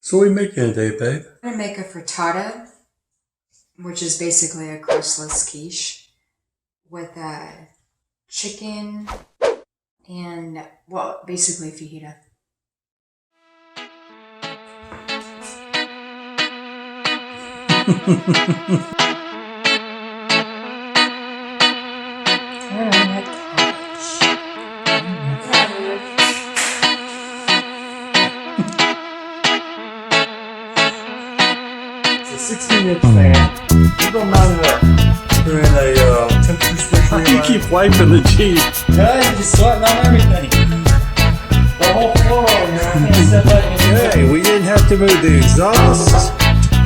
So what are you making today, babe? I'm going to make a frittata, which is basically a crustless quiche with chicken and, well, basically fajita. It's a 16-inch fan. You don't mount it up. We're in a temperature switch. You keep wiping the Jeep. Yeah, you're just sweating on everything. The whole floor, I can't step back in. Hey, we didn't have to move the exhaust.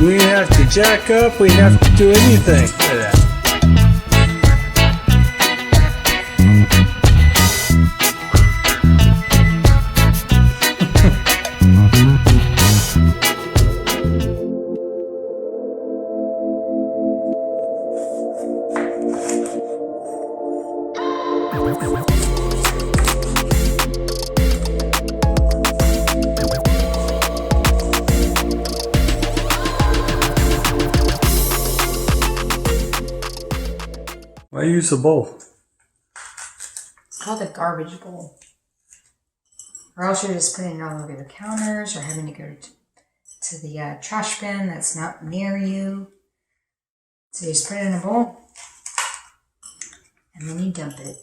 We didn't have to jack up. We didn't have to do anything. Yeah. Why use a bowl? It's called a garbage bowl. Or else you're just putting it all over your counters or having to go to the trash bin that's not near you. So you just put it in a bowl and then you dump it.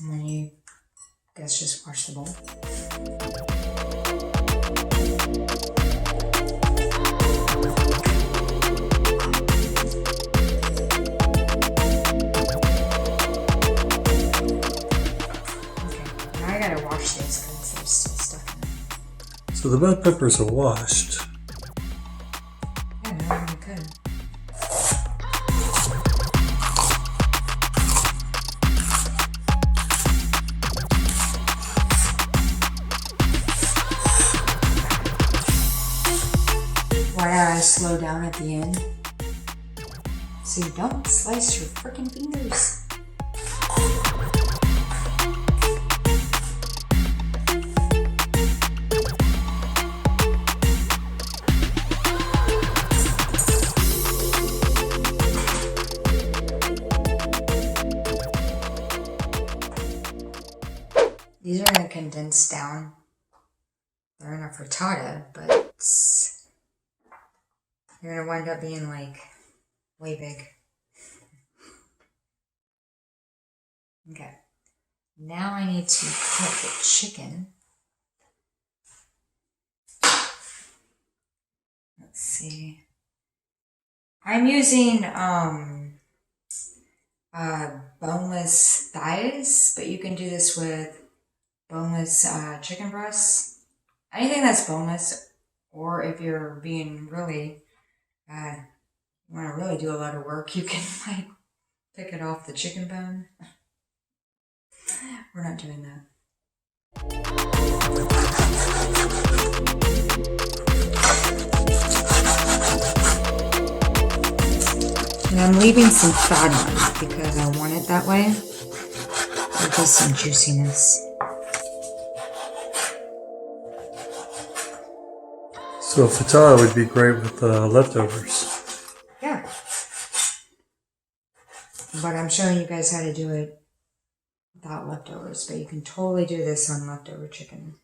And then you, I guess, just wash the bowl. Because there's still stuff in there. So the bell peppers are washed. Yeah, they're really good. Why did I slow down at the end? So you don't slice your freaking fingers. These are going to condense down. They're in a frittata, but they're going to wind up being like way big. Okay. Now I need to cut the chicken. Let's see. I'm using boneless thighs, but you can do this with boneless chicken breasts. Anything that's boneless, or if you're being really, you want to really do a lot of work, you can like pick it off the chicken bone. We're not doing that. And I'm leaving some fat on because I want it that way. It gives some juiciness. So frittata would be great with leftovers. Yeah. But I'm showing you guys how to do it without leftovers. But you can totally do this on leftover chicken.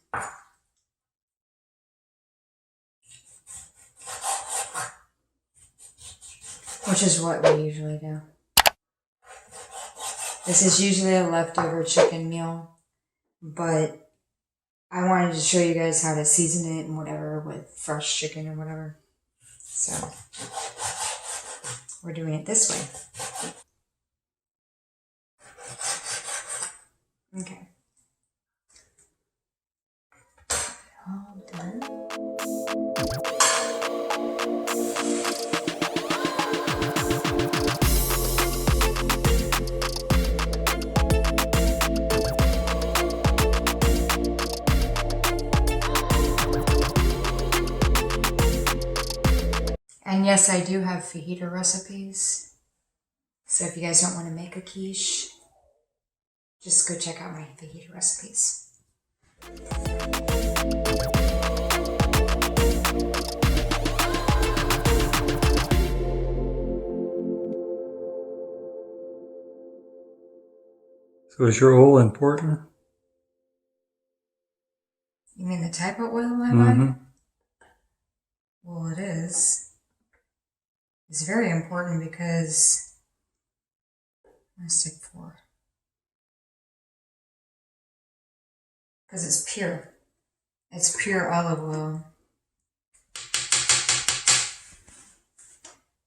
Which is what we usually do. This is usually a leftover chicken meal. But I wanted to show you guys how to season it and whatever with fresh chicken or whatever. So, we're doing it this way. Okay. All done. And yes, I do have fajita recipes. So if you guys don't want to make a quiche, just go check out my fajita recipes. So is your oil important? You mean the type of oil I buy? Well, it is. It's very important because I'm gonna stick 4. Because it's pure. It's pure olive oil.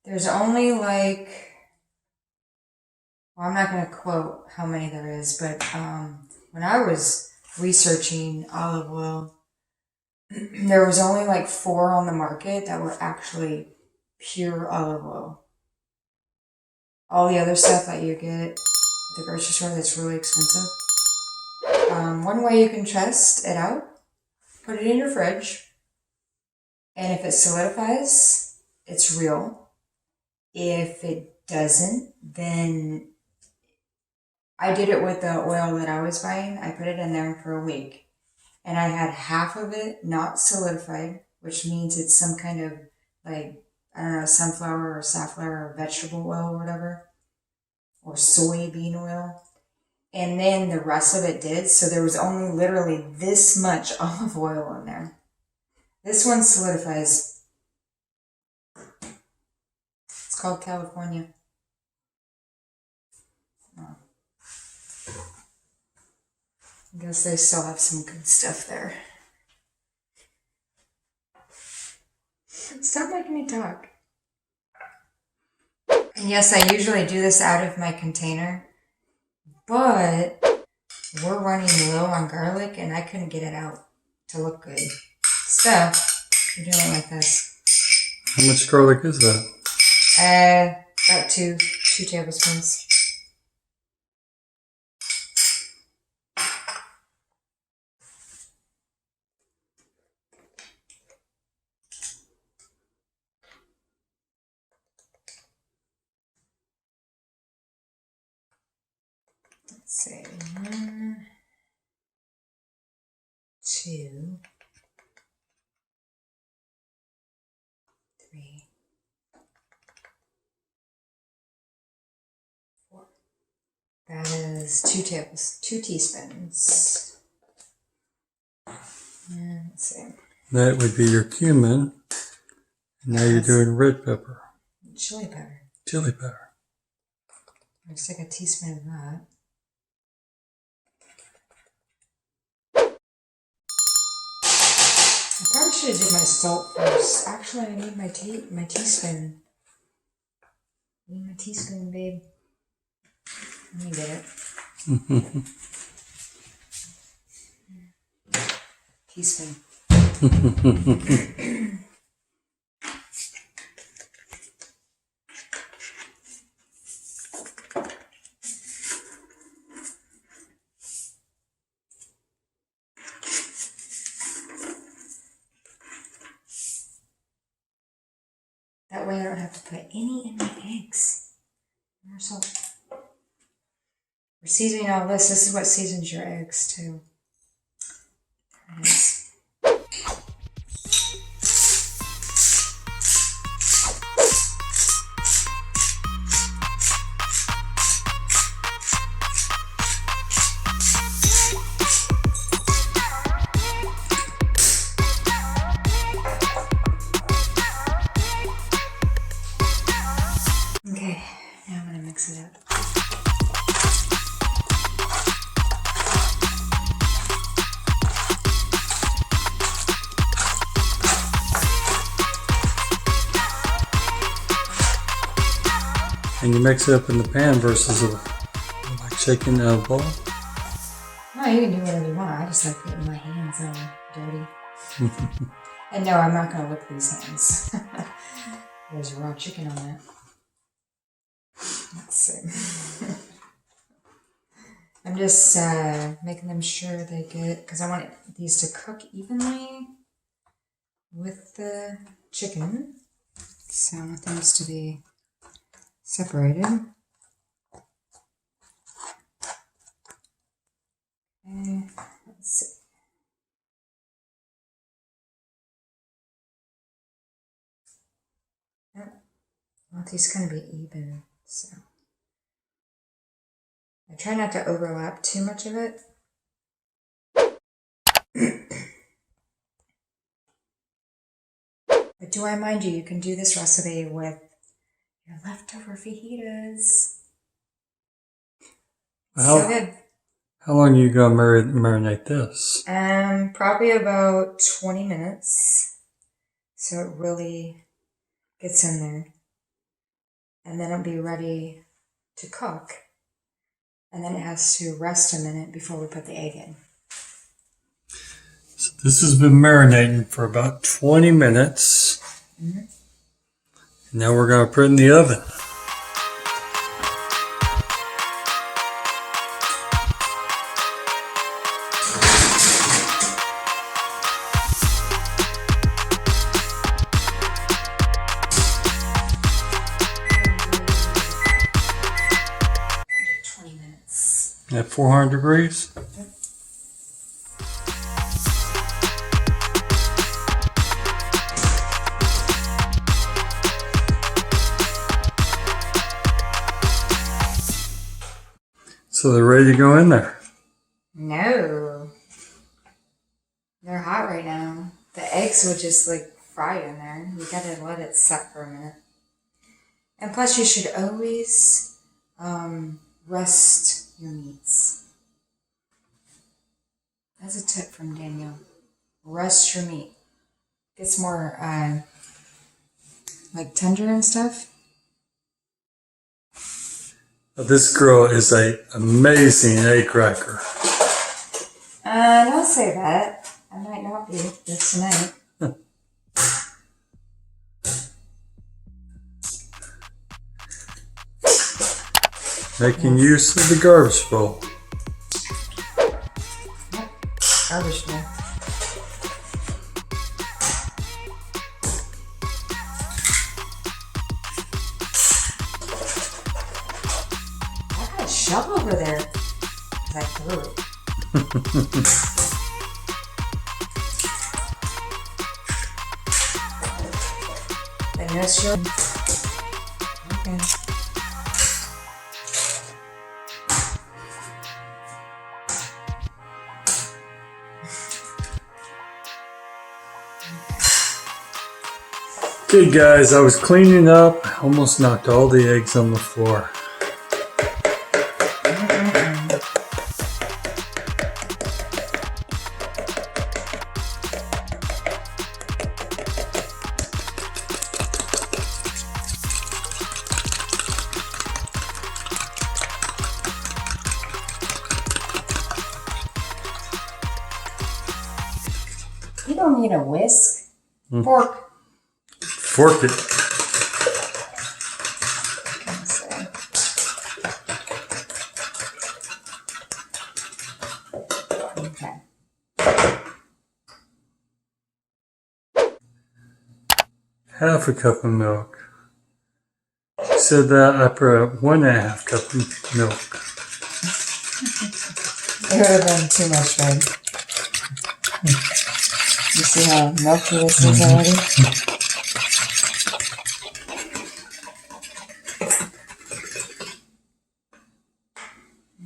There's only like, well, I'm not going to quote how many there is, but when I was researching olive oil, there was only like 4 on the market that were actually pure olive oil. All the other stuff that you get at the grocery store that's really expensive. One way you can test it out, put it in your fridge, and if it solidifies, it's real. If it doesn't, then I did it with the oil that I was buying. I put it in there for a week, and I had half of it not solidified, which means it's some kind of like, I don't know, sunflower or safflower or vegetable oil or whatever, or soybean oil. And then the rest of it did, so there was only literally this much olive oil in there. This one solidifies. It's called California. Oh. I guess they still have some good stuff there. Stop making me talk. And yes, I usually do this out of my container, but we're running low on garlic and I couldn't get it out to look good. So, I'm doing it like this. How much garlic is that? About 2 tablespoons. Let's see. 1, 2, 3, 4. That is 2 teaspoons. And let's see. That would be your cumin. And now you're doing red pepper. Chili pepper. Chili pepper. Looks like a teaspoon of that. I probably should have did my salt first. Actually, I need my teaspoon. I need my teaspoon, babe. Let me get it. Teaspoon. That way I don't have to put any in my eggs. More salt. We're seasoning all this. This is what seasons your eggs too. There it is. Okay, now I'm gonna mix it up. And you mix it up in the pan versus like shaking a bowl? No, you can do whatever you want. I just like getting my hands all dirty. And no, I'm not gonna lick these hands. There's raw chicken on that. Let's see. I'm just making them sure they get, because I want these to cook evenly with the chicken. So I want those to be separated. Okay, let's see. I want these kind of be even, so I try not to overlap too much of it. But do I mind you, you can do this recipe with your leftover fajitas. So good. How long are you going to marinate this? Probably about 20 minutes. So it really gets in there. And then it'll be ready to cook. And then it has to rest a minute before we put the egg in. So this has been marinating for about 20 minutes. Mm-hmm. Now we're going to put it in the oven. At 400 degrees? Yep. So they're ready to go in there? No. They're hot right now. The eggs would just fry in there. You gotta let it set for a minute. And plus you should always rest your meats. That's a tip from Danielle. Rest your meat. Gets more tender and stuff. This girl is an amazing egg cracker. Don't say that. I might not be this tonight. Making use of the garbage bowl. Yep. Garbage bowl. I got a shell over there. I threw it. The no shell. Okay. Okay guys, I was cleaning up, almost knocked all the eggs on the floor. You don't need a whisk. Fork. Fork it. Okay. Half a cup of milk. She said that I put 1.5 cup of milk. It would have been too much, babe. You see how milky this is already?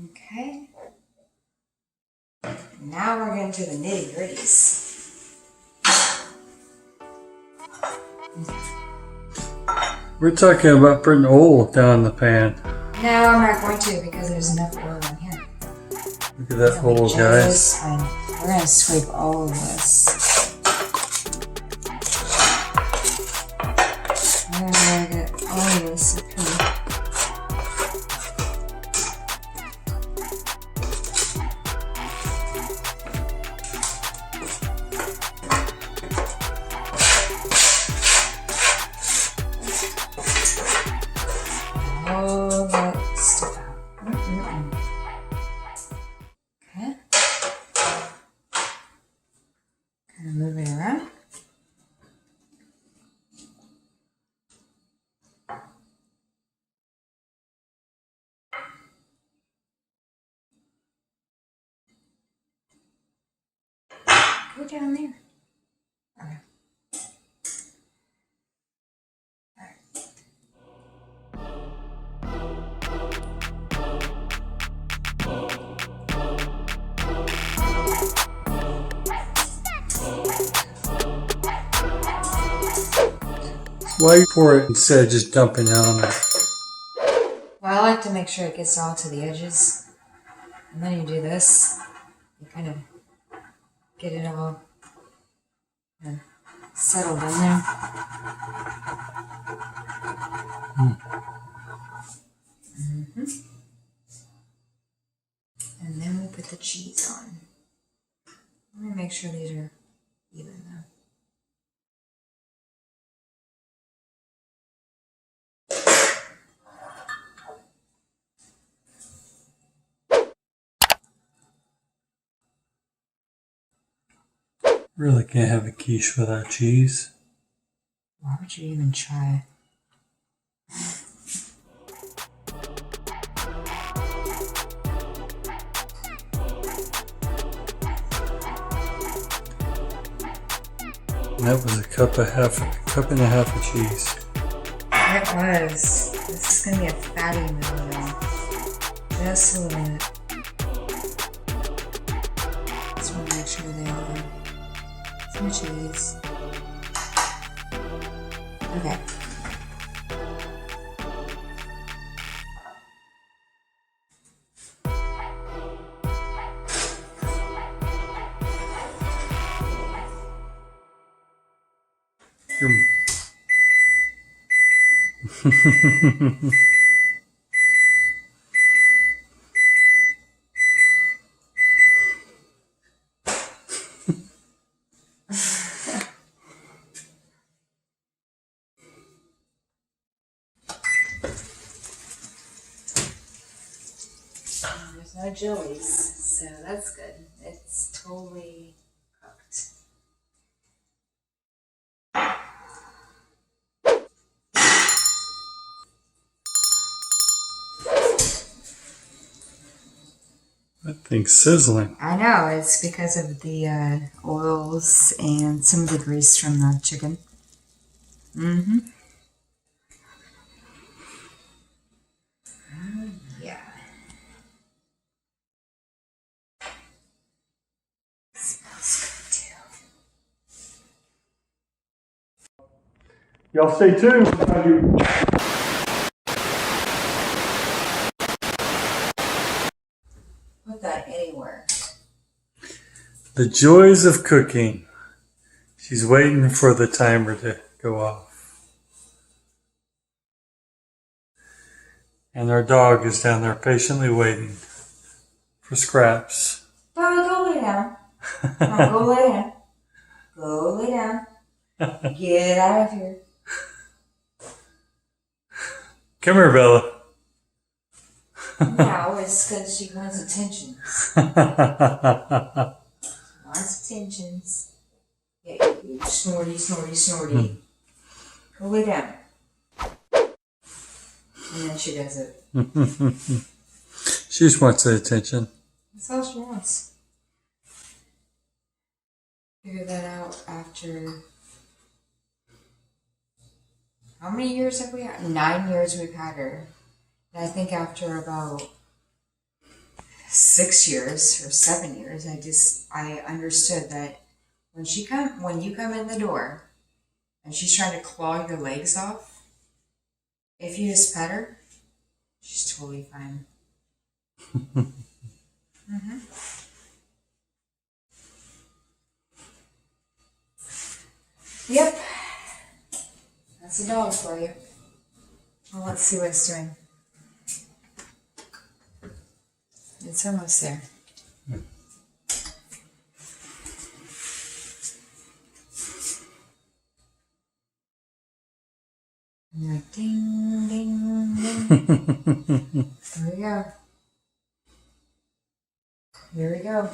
Okay. Now we're getting to the nitty gritties. We're talking about putting oil down in the pan. No, I'm not going to because there's enough oil in here. Look at that hole, guys. We're going to scrape all of this. I'm going to get all of this up here. All that stuff out. Okay. Kind of move it around. Go down there. Okay. Why you pour it instead of just dumping it on it? Well, I like to make sure it gets all to the edges. And then you do this. You kind of get it all settled in there. And then we'll put the cheese on. Let me make sure these are even though. Really can't have a quiche without cheese. Why would you even try? That was a cup and a half of cheese. It was. This is gonna be a fatty meal though. Just a little bit. Just want to make sure they all are some cheese. Okay. There's no jellies, so that's good. It's totally cooked. That thing's sizzling. I know, it's because of the oils and some of the grease from the chicken. Yeah. Smells good too. Y'all stay tuned. Put that anywhere. The joys of cooking. She's waiting for the timer to go off. And our dog is down there patiently waiting for scraps. Bobby, go lay down. No, go lay down. Go lay down. Get out of here. Come here, Bella. No, it's because she wants attention. Wants attentions. Yeah, you snorty, snorty, snorty. Go lay down. And then she does it. She just wants the attention. That's all she wants. Figure that out after... How many years have we had? 9 years we've had her. And I think after about 6 years or 7 years, I understood that when you come in the door and she's trying to claw your legs off, if you just pet her, she's totally fine. Yep. That's a dog for you. Well, let's see what it's doing. It's almost there. And you're like, ding, ding, ding. Here we go. Here we go.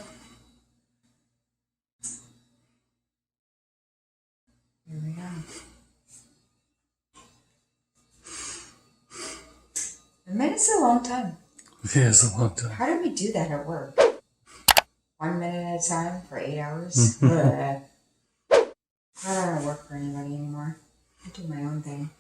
Here we go. A minute's a long time. Yeah, it's a long time. How do we do that at work? 1 minute at a time for 8 hours? I don't work for anybody anymore. I do my own thing.